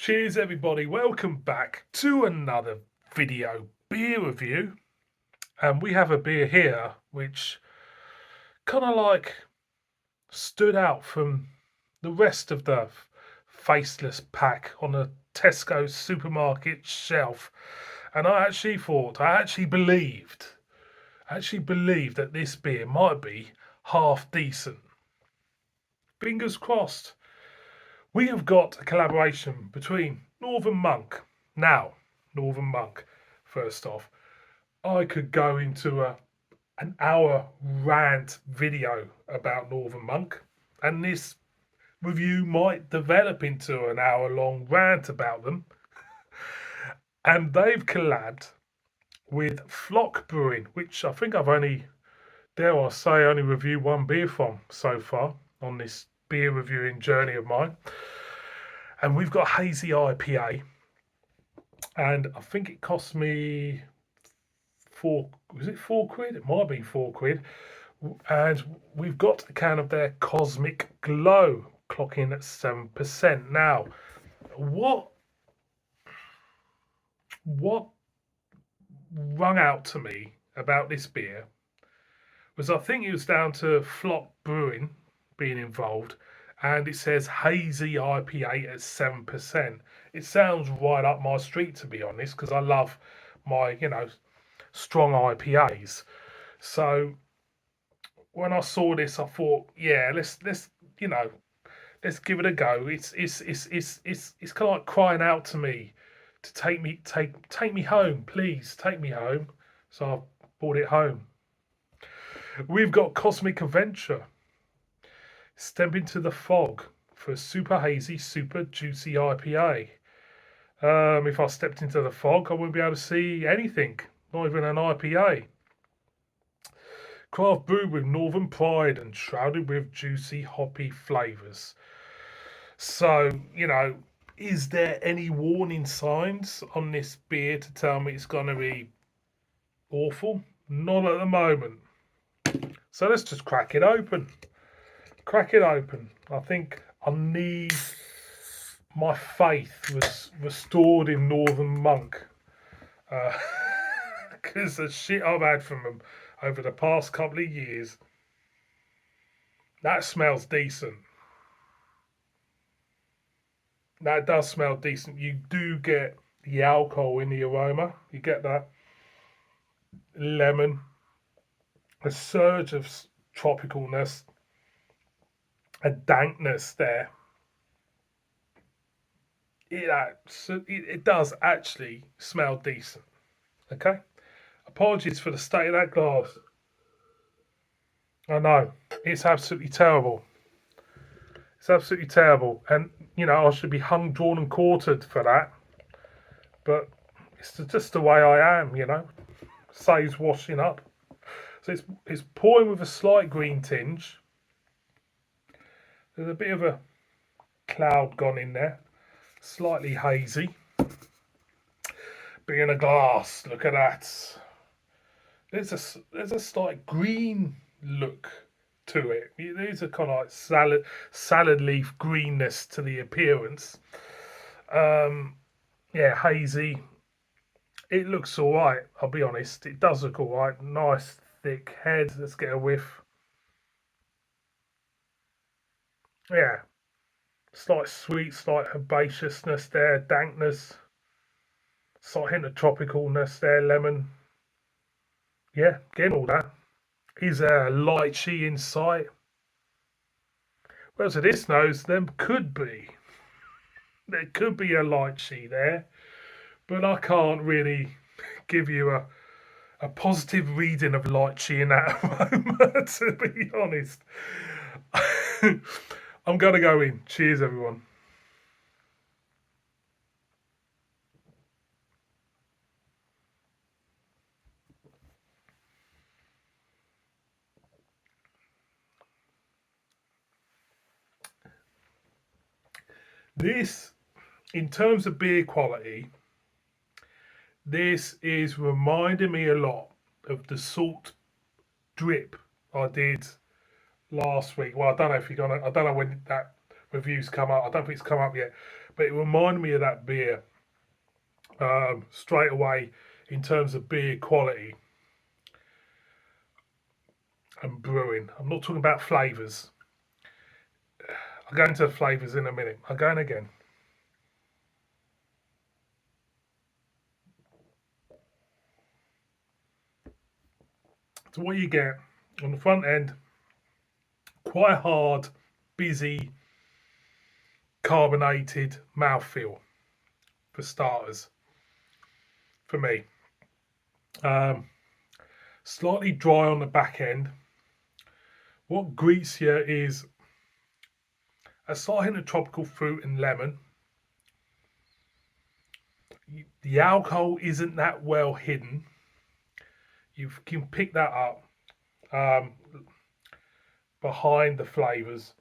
Cheers everybody, welcome back to another video beer review. And we have a beer here which kind of like stood out from the rest of the faceless pack on a Tesco supermarket shelf. And I actually believed that this beer might be half decent. Fingers crossed. We have got a collaboration between Northern Monk. Now, Northern Monk, first off, I could go into an hour rant video about Northern Monk, and this review might develop into an hour long rant about them. And they've collabed with Floc Brewing, which I think I've only, dare I say, only reviewed one beer from so far on this beer reviewing journey of mine. And we've got Hazy IPA, and I think it cost me was it £4? It might be £4. And we've got a can of their Cosmic Glow, clocking at 7%. Now, what rung out to me about this beer was, I think it was down to Floc Brewing being involved, and it says Hazy IPA at 7%. It sounds right up my street, to be honest, because I love my, strong IPAs. So when I saw this, I thought, yeah, let's let's give it a go. It's kind of like crying out to me to take me home, please take me home. So I brought it home. We've got Cosmic Adventure. Step into the fog for a super hazy, super juicy IPA. If I stepped into the fog, I wouldn't be able to see anything, not even an IPA. Craft brewed with northern pride and shrouded with juicy, hoppy flavours. So, is there any warning signs on this beer to tell me it's going to be awful? Not at the moment. So let's just crack it open. I think I need my faith was restored in Northern Monk, because the shit I've had from them over the past couple of years. That smells decent. That does smell decent. You do get the alcohol in the aroma. You get that lemon, a surge of tropicalness, a dankness there. It does actually smell decent. Okay? Apologies for the state of that glass. I know. It's absolutely terrible. It's absolutely terrible. And, I should be hung, drawn, and quartered for that. But it's just the way I am, Saves washing up. So it's pouring with a slight green tinge. There's a bit of a cloud gone in there. Slightly hazy. Being a glass, look at that. There's a slight green look to it. There's a kind of like salad leaf greenness to the appearance. Yeah, hazy. It looks all right. I'll be honest. It does look all right. Nice thick head. Let's get a whiff. Yeah, slight sweet, slight herbaceousness there, dankness, slight hint of tropicalness there, lemon. Yeah, getting all that. Is there a lychee in sight? Well, to this nose, there could be. There could be a lychee there, but I can't really give you a positive reading of lychee in that aroma, to be honest. I'm going to go in. Cheers, everyone. This, in terms of beer quality, this is reminding me a lot of the salt drip I did last week. Well, I don't know if you're gonna. I don't know when that review's come up. I don't think it's come up yet. but it reminded me of that beer straight away in terms of beer quality and brewing. I'm not talking about flavours. I'll go into the flavours in a minute. I'll go in again. So what you get on the front end, quite hard, busy, carbonated mouthfeel for starters, for me. Slightly dry on the back end. What greets you is a slight hint of tropical fruit and lemon. The alcohol isn't that well hidden. You can pick that up behind the flavours.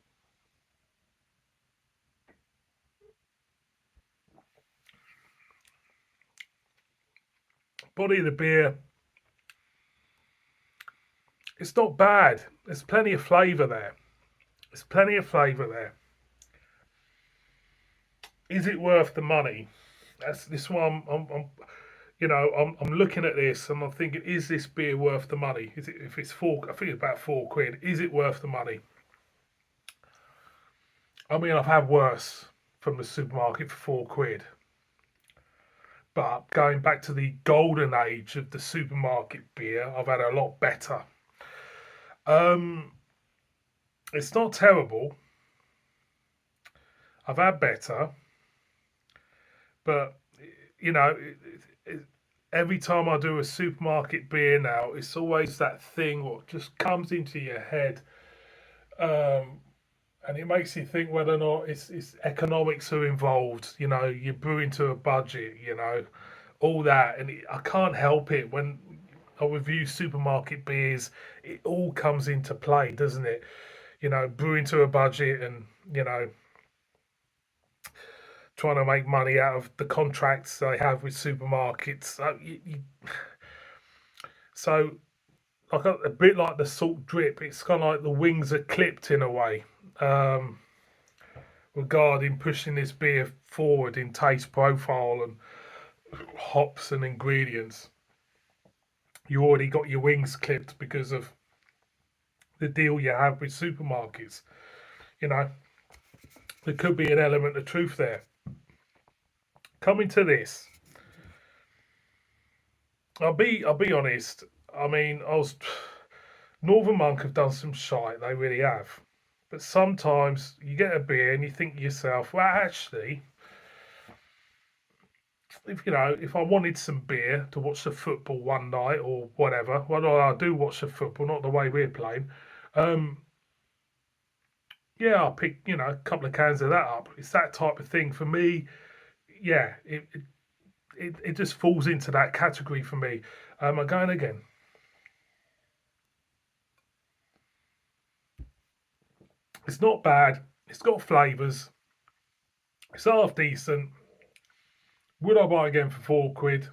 Body of the beer, it's not bad. There's plenty of flavour there. There's plenty of flavour there. Is it worth the money? That's this one. I'm looking at this and I'm thinking, is this beer worth the money? Is it? If it's four, I think it's about £4. Is it worth the money? I mean, I've had worse from the supermarket for £4. But going back to the golden age of the supermarket beer, I've had a lot better. It's not terrible. I've had better, but you know, every time I do a supermarket beer now, it's always that thing what just comes into your head, um, and it makes you think whether or not it's economics are involved. You know, you're brewing to a budget. You know, all that, and I can't help it when I review supermarket beers. It all comes into play, doesn't it? You know, brewing to a budget, and trying to make money out of the contracts they have with supermarkets. So like a bit like the salt drip, it's kind of like the wings are clipped in a way, um, regarding pushing this beer forward in taste profile and hops and ingredients. You already got your wings clipped because of the deal you have with supermarkets. You know, there could be an element of truth there. Coming to this, I'll be honest. I mean, I was Northern Monk have done some shite, they really have. But sometimes you get a beer and you think to yourself, well, actually, if I wanted some beer to watch the football one night or whatever, well, I do watch the football, not the way we're playing. Um, yeah, I'll pick, a couple of cans of that up. It's that type of thing for me. Yeah, it just falls into that category for me. I'm going again. It's not bad. It's got flavours. It's half decent. Would I buy again for £4?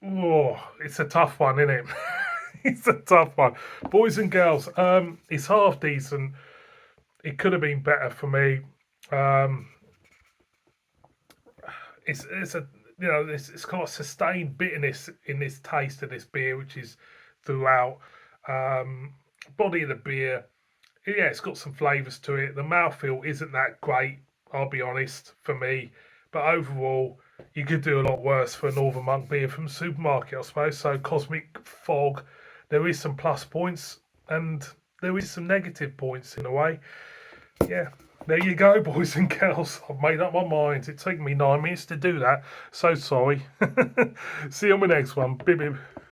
Oh, it's a tough one, isn't it? It's a tough one. Boys and girls, it's half decent. It could have been better for me. Um, it's a it's got a sustained bitterness in this taste of this beer, which is throughout. Um, Body of the beer, yeah, it's got some flavours to it. The mouthfeel isn't that great, I'll be honest, for me. But overall, you could do a lot worse for a Northern Monk beer from the supermarket, I suppose. So Cosmic Fog, there is some plus points and there is some negative points in a way. Yeah, there you go, boys and girls. I've made up my mind. It took me 9 minutes to do that. So sorry. See you on the next one. Bib bib.